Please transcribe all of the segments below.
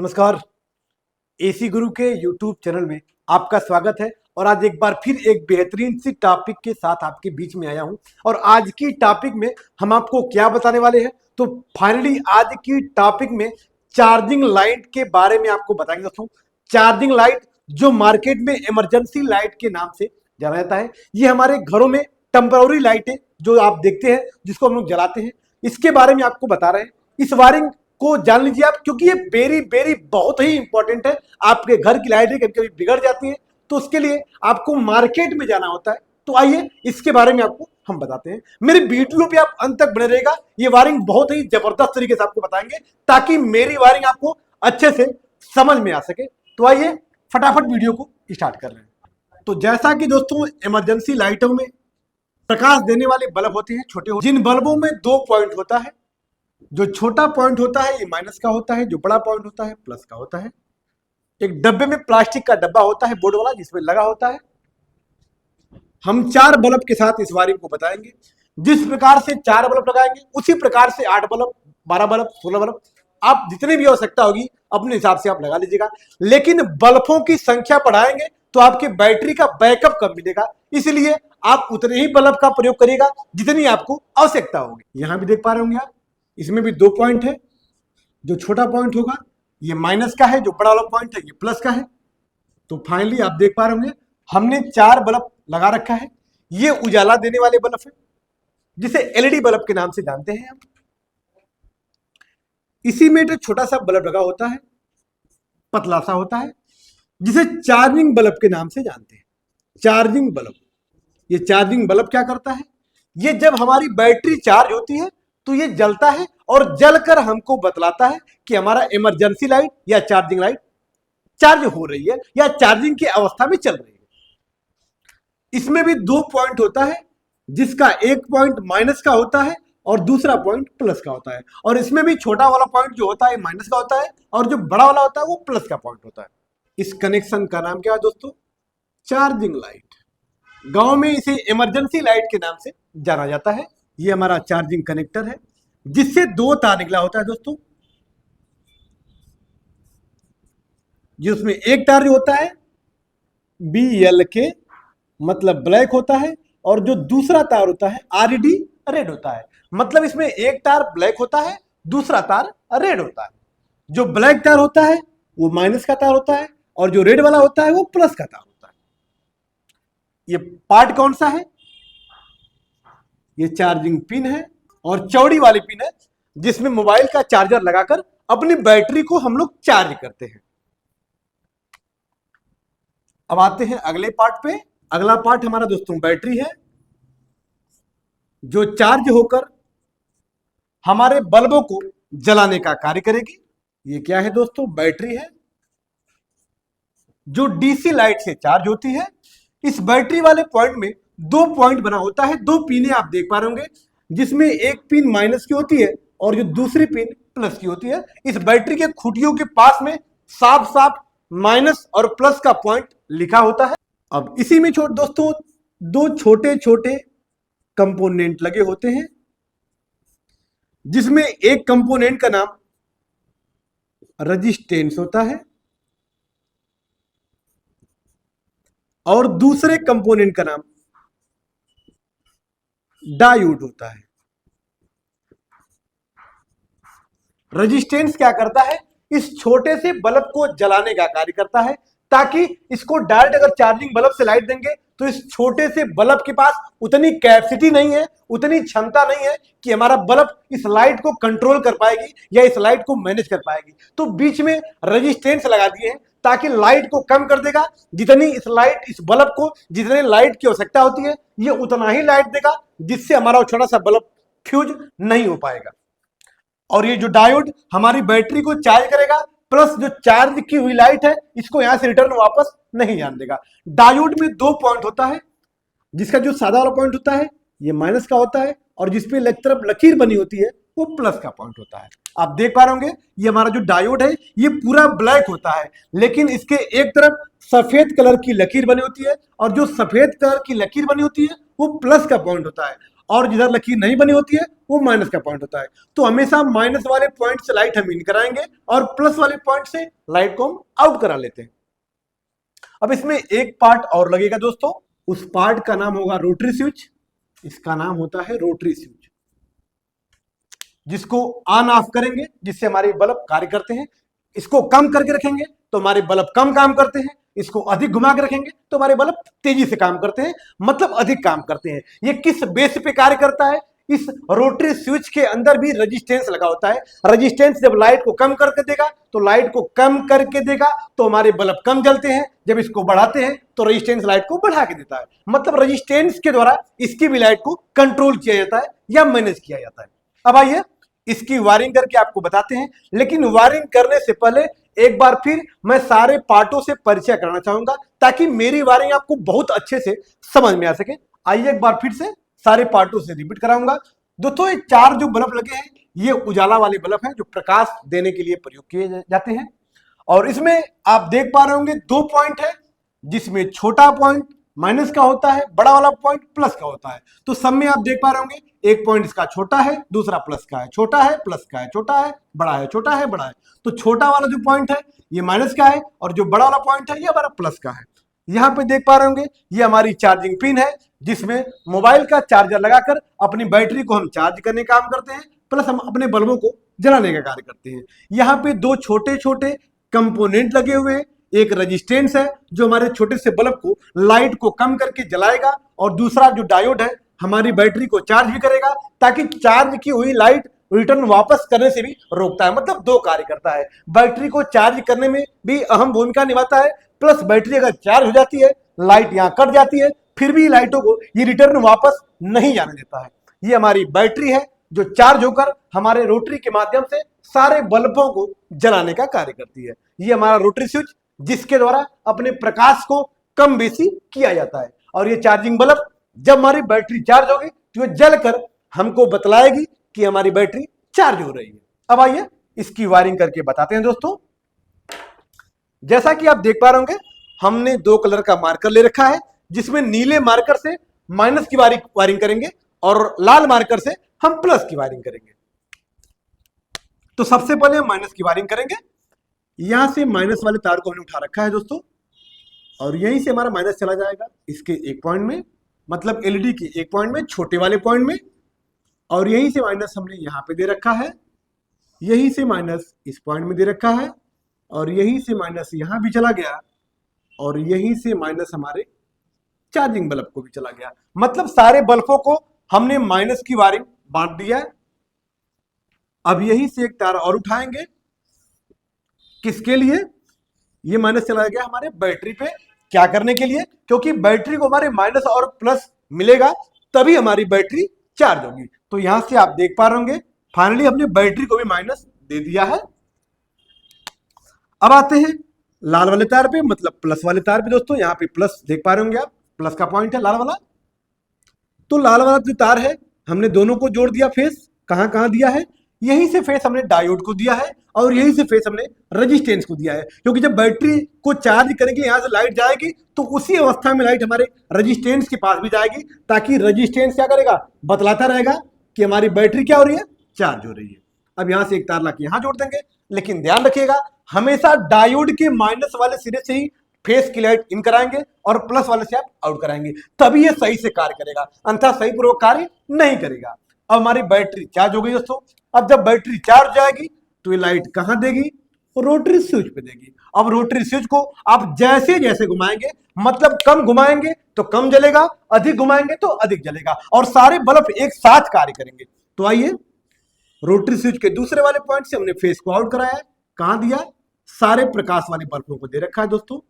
नमस्कार। एसी गुरु के YouTube channel में आपका स्वागत है। और आज एक बार फिर एक बेहतरीन सी टॉपिक के साथ आपके बीच में आया हूं। और आज की टॉपिक में हम आपको क्या बताने वाले हैं, तो फाइनली आज की टॉपिक में चार्जिंग लाइट के बारे में आपको बताएंगे दोस्तों। चार्जिंग लाइट जो मार्केट में इमरजेंसी लाइट के नाम से जाना जाता है, ये हमारे घरों में टेम्पररी लाइटें जो आप देखते हैं, जिसको हम लोग जलाते हैं, इसके बारे में आपको बता रहे हैं। इस वायरिंग को जान लीजिए आप, क्योंकि ये वेरी वेरी बहुत ही इंपॉर्टेंट है। आपके घर की लाइटें कभी कभी बिगड़ जाती है, तो उसके लिए आपको मार्केट में जाना होता है। तो आइए इसके बारे में आपको हम बताते हैं। मेरी वीडियो पे आप अंत तक बने रहेगा। ये वायरिंग बहुत ही जबरदस्त तरीके से आपको बताएंगे, ताकि मेरी वायरिंग आपको अच्छे से समझ में आ सके। तो आइए फटाफट वीडियो को स्टार्ट कर रहे हैं। तो जैसा कि दोस्तों, इमरजेंसी लाइटों में प्रकाश देने वाले बल्ब होते हैं छोटे, जिन बल्बों में 2 पॉइंट होता है। जो छोटा पॉइंट होता है ये माइनस का होता है, जो बड़ा पॉइंट होता है प्लस का होता है। एक डब्बे में प्लास्टिक का डब्बा होता है बोर्ड वाला, जिसमें लगा होता है। हम 4 बल्ब के साथ इस वायरिंग को बताएंगे। जिस प्रकार से 4 बल्ब लगाएंगे, उसी प्रकार से 8 बल्ब, 12 बल्ब, 16 बल्ब, आप जितनी भी आवश्यकता होगी अपने हिसाब से आप लगा लीजिएगा। लेकिन बल्बों की संख्या बढ़ाएंगे तो आपके बैटरी का बैकअप कम मिलेगा, इसलिए आप उतने ही बल्ब का प्रयोग करिएगा जितनी आपको आवश्यकता होगी। यहां भी देख पा रहे होंगे आप, इसमें भी 2 पॉइंट है। जो छोटा पॉइंट होगा ये माइनस का है, जो बड़ा वाला पॉइंट है ये प्लस का है। तो फाइनली आप देख पा रहे होंगे हमने 4 बल्ब लगा रखा है। ये उजाला देने वाले बल्ब है, जिसे एलईडी बल्ब के नाम से जानते हैं हम। इसी में एक छोटा सा बल्ब लगा होता है, पतला सा होता है, जिसे चार्जिंग बल्ब के नाम से जानते हैं। चार्जिंग बल्ब, ये चार्जिंग बल्ब क्या करता है, ये जब हमारी बैटरी चार्ज होती है तो ये जलता है और जलकर हमको बतलाता है कि हमारा इमरजेंसी लाइट या चार्जिंग लाइट चार्ज हो रही है या चार्जिंग की अवस्था में चल रही है। इसमें भी 2 पॉइंट होता है, जिसका एक पॉइंट माइनस का होता है और दूसरा पॉइंट प्लस का होता है। और इसमें भी छोटा वाला पॉइंट जो होता है माइनस का होता है, और जो बड़ा वाला होता है वो प्लस का पॉइंट होता है। इस कनेक्शन का नाम क्या है दोस्तों? Charging light. गांव में इसे इमरजेंसी लाइट के नाम से जाना जाता है। ये हमारा चार्जिंग कनेक्टर है, जिससे 2 तार निकला होता है दोस्तों। जिसमें एक तार जो होता है BLK मतलब ब्लैक होता है, और जो दूसरा तार होता है RED रेड होता है। मतलब इसमें एक तार ब्लैक होता है, दूसरा तार रेड होता है। जो ब्लैक तार होता है वो माइनस का तार होता है, और जो रेड वाला होता है वो प्लस का तार होता है। ये पार्ट कौन सा है? ये चार्जिंग पिन है, और चौड़ी वाली पिन है, जिसमें मोबाइल का चार्जर लगाकर अपनी बैटरी को हम लोग चार्ज करते हैं। अब आते हैं अगले पार्ट पे। अगला पार्ट हमारा दोस्तों बैटरी है, जो चार्ज होकर हमारे बल्बों को जलाने का कार्य करेगी। ये क्या है दोस्तों? बैटरी है, जो डीसी लाइट से चार्ज होती है। इस बैटरी वाले पॉइंट में 2 पॉइंट बना होता है, 2 पिनें आप देख पा रहे होंगे, जिसमें एक पिन माइनस की होती है और जो दूसरी पिन प्लस की होती है। इस बैटरी के खुटियों के पास में साफ साफ माइनस और प्लस का पॉइंट लिखा होता है। अब इसी में दोस्तों 2 छोटे छोटे कंपोनेंट लगे होते हैं, जिसमें एक कंपोनेंट का नाम रेजिस्टेंस होता है और दूसरे कंपोनेंट का नाम डायोड होता है। रेजिस्टेंस क्या करता है? इस छोटे से बल्ब को जलाने का कार्य करता है, ताकि इसको डायरेक्ट अगर चार्जिंग बल्ब से लाइट देंगे तो इस छोटे से बल्ब के पास उतनी कैपेसिटी नहीं है, उतनी क्षमता नहीं है कि हमारा बल्ब इस लाइट को कंट्रोल कर पाएगी या इस लाइट को मैनेज कर पाएगी। तो बीच में रेजिस्टेंस लगा दिए हैं, ताकि लाइट को कम कर देगा। जितनी इस बल्ब को जितने लाइट की आवश्यकता होती है, ये उतना ही लाइट देगा, जिससे हमारा छोटा सा बल्ब फ्यूज नहीं हो पाएगा। और ये जो डायोड हमारी बैटरी को चार्ज करेगा, प्लस जो चार्ज की हुई लाइट है इसको यहां से रिटर्न वापस नहीं जाने देगा। डायोड में 2 पॉइंट होता है, जिसका जो सादा वाला पॉइंट होता है ये माइनस का होता है, और जिसपे एक तरफ लकीर बनी होती है वो प्लस का पॉइंट होता है। आप देख पा रहे होंगे ये हमारा जो डायोड है ये पूरा ब्लैक होता है, लेकिन इसके एक तरफ सफेद कलर की लकीर बनी होती है, और जो सफेद कलर की लकीर बनी होती है वो प्लस का पॉइंट होता है। और जिधर लकीर नहीं बनी होती है वो माइनस का पॉइंट होता है। तो हमेशा माइनस वाले पॉइंट से लाइट हम इन कराएंगे और प्लस वाले पॉइंट से लाइट को हम आउट करा लेते हैं। अब इसमें एक पार्ट और लगेगा दोस्तों, उस पार्ट का नाम होगा रोटरी स्विच। इसका नाम होता है रोटरी स्विच, जिसको ऑन ऑफ करेंगे जिससे हमारे बल्ब कार्य करते हैं। इसको कम करके रखेंगे तो हमारे बल्ब कम काम करते हैं, इसको अधिक घुमा के रखेंगे तो हमारे बल्ब तेजी से काम करते हैं, मतलब अधिक काम करते हैं। ये किस बेस पे कार्य करता है? इस रोटरी स्विच के अंदर भी रेजिस्टेंस लगा होता है। रेजिस्टेंस जब लाइट को कम करके देगा तो लाइट को कम करके देगा तो हमारे बल्ब कम जलते हैं, जब इसको बढ़ाते हैं तो रेजिस्टेंस लाइट को बढ़ा के देता है। मतलब रेजिस्टेंस के द्वारा इसकी भी लाइट को कंट्रोल किया जाता है या मैनेज किया जाता है। अब आइए इसकी वायरिंग करके आपको बताते हैं, लेकिन वायरिंग करने से पहले एक बार फिर मैं सारे पार्टों से परिचय कराना चाहूंगा ताकि मेरी वायरिंग आपको बहुत अच्छे से समझ में आ सके। आइए एक बार फिर से सारे पार्टों से रिपीट कराऊंगा। दोस्तों ये चार जो बल्ब लगे हैं ये उजाला वाले बल्ब हैं जो प्रकाश देने के लिए प्रयोग किए जाते हैं। और इसमें आप देख पा रहे होंगे दो पॉइंट है, जिसमें छोटा पॉइंट माइनस का होता है, बड़ा वाला पॉइंट प्लस का होता है। तो सब में आप देख पा रहे होंगे एक पॉइंट इसका छोटा है, दूसरा प्लस का है, छोटा है प्लस का है, छोटा है बड़ा है, छोटा है बड़ा है। तो छोटा वाला जो पॉइंट है ये माइनस का है और जो बड़ा वाला पॉइंट है ये हमारा प्लस का है। यहाँ पे देख पा रहे होंगे ये हमारी चार्जिंग पिन है, जिसमें मोबाइल का चार्जर लगाकर अपनी बैटरी को हम चार्ज करने का काम करते हैं, प्लस हम अपने बल्बों को जलाने का कार्य करते हैं। यहाँ पे दो छोटे छोटे कंपोनेंट लगे हुए हैं, एक रेजिस्टेंस है जो हमारे छोटे से बल्ब को लाइट को कम करके जलाएगा और दूसरा जो डायोड है हमारी बैटरी को चार्ज भी करेगा ताकि चार्ज की हुई लाइट रिटर्न वापस करने से भी रोकता है। मतलब दो कार्य करता है, बैटरी को चार्ज करने में भी अहम भूमिका निभाता है, प्लस बैटरी अगर चार्ज हो जाती है लाइट यहाँ कट जाती है फिर भी लाइटों को ये रिटर्न वापस नहीं जाने देता है। ये हमारी बैटरी है जो चार्ज होकर हमारे रोटरी के माध्यम से सारे बल्बों को जलाने का कार्य करती है। ये हमारा रोटरी स्विच जिसके द्वारा अपने प्रकाश को कम बेसी किया जाता है। और ये चार्जिंग बल्ब जब हमारी बैटरी चार्ज होगी तो ये जलकर हमको बतलाएगी कि हमारी बैटरी चार्ज हो रही है। अब आइए इसकी वायरिंग करके बताते हैं दोस्तों। जैसा कि आप देख पा रहे होंगे हमने दो कलर का मार्कर ले रखा है, जिसमें नीले मार्कर से माइनस की वायरिंग करेंगे और लाल मार्कर से हम प्लस की वायरिंग करेंगे। तो सबसे पहले हम माइनस की वायरिंग करेंगे। यहां से माइनस वाले तार को हमने उठा रखा है दोस्तों और यहीं से हमारा माइनस चला जाएगा इसके एक पॉइंट में, मतलब एलईडी के एक पॉइंट में, छोटे वाले पॉइंट में। और यहीं से माइनस हमने यहां पे दे रखा है, यहीं से माइनस इस पॉइंट में दे रखा है और यहीं से माइनस यहां भी चला गया और यहीं से माइनस हमारे चार्जिंग बल्ब को भी चला गया। मतलब सारे बल्बों को हमने माइनस की वायरिंग बांट दिया है। अब यहीं से एक तार और उठाएंगे, किसके लिए? ये माइनस चला गया हमारे बैटरी पे, क्या करने के लिए? क्योंकि बैटरी को हमारे माइनस और प्लस मिलेगा तभी हमारी बैटरी चार्ज होगी। तो यहां से आप देख पा रहे होंगे फाइनली हमने बैटरी को भी माइनस दे दिया है। अब आते हैं लाल वाले तार पे, मतलब प्लस वाले तार पे। दोस्तों यहाँ पे प्लस देख पा रहे होंगे आप, प्लस का पॉइंट है लाल वाला। तो लाल वाला जो तार है हमने दोनों को जोड़ दिया। फेस कहां कहां दिया है? यहीं से फेस हमने डायोड को दिया है और यहीं से फेस हमने रेजिस्टेंस को दिया है, क्योंकि जब बैटरी को चार्ज करेंगे यहां से लाइट जाएगी तो उसी अवस्था में लाइट हमारे रेजिस्टेंस के पास भी जाएगी, ताकि रेजिस्टेंस क्या करेगा? बतलाता रहेगा कि हमारी बैटरी क्या हो रही है? चार्ज हो रही है। अब यहां से एक तार लाके यहां जोड़ देंगे, लेकिन ध्यान रखिएगा हमेशा डायोड के माइनस वाले सिरे से ही फेस की लाइट इन कराएंगे और प्लस वाले से आप आउट कराएंगे, तभी ये सही से कार्य करेगा, अन्यथा सही पूर्वक कार्य नहीं करेगा। अब हमारी बैटरी चार्ज हो गई दोस्तों। अब जब बैटरी चार्ज हो जाएगी तो ये लाइट कहां देगी? रोटरी स्विच पे देगी। अब रोटरी स्विच को आप जैसे जैसे घुमाएंगे, मतलब कम घुमाएंगे तो कम जलेगा, अधिक घुमाएंगे तो अधिक जलेगा और सारे बल्ब एक साथ कार्य करेंगे। तो आइए रोटरी स्विच के दूसरे वाले पॉइंट से हमने फेस को आउट कराया है। कहां दिया? सारे प्रकाश वाले बल्बों को दे रखा है दोस्तों,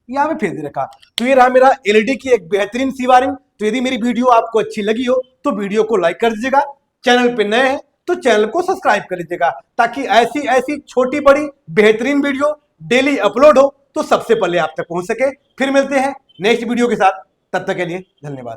यहां पे फेस दे रखा। तो ये रहा मेरा एलईडी की एक बेहतरीन सी वायरिंग। तो यदि मेरी वीडियो आपको अच्छी लगी हो तो वीडियो को लाइक कर दीजिएगा, चैनल पे नए हैं तो चैनल को सब्सक्राइब कर लीजिएगा, ताकि ऐसी ऐसी छोटी बड़ी बेहतरीन वीडियो डेली अपलोड हो तो सबसे पहले आप तक पहुंच सके। फिर मिलते हैं नेक्स्ट वीडियो के साथ, तब तक के लिए धन्यवाद।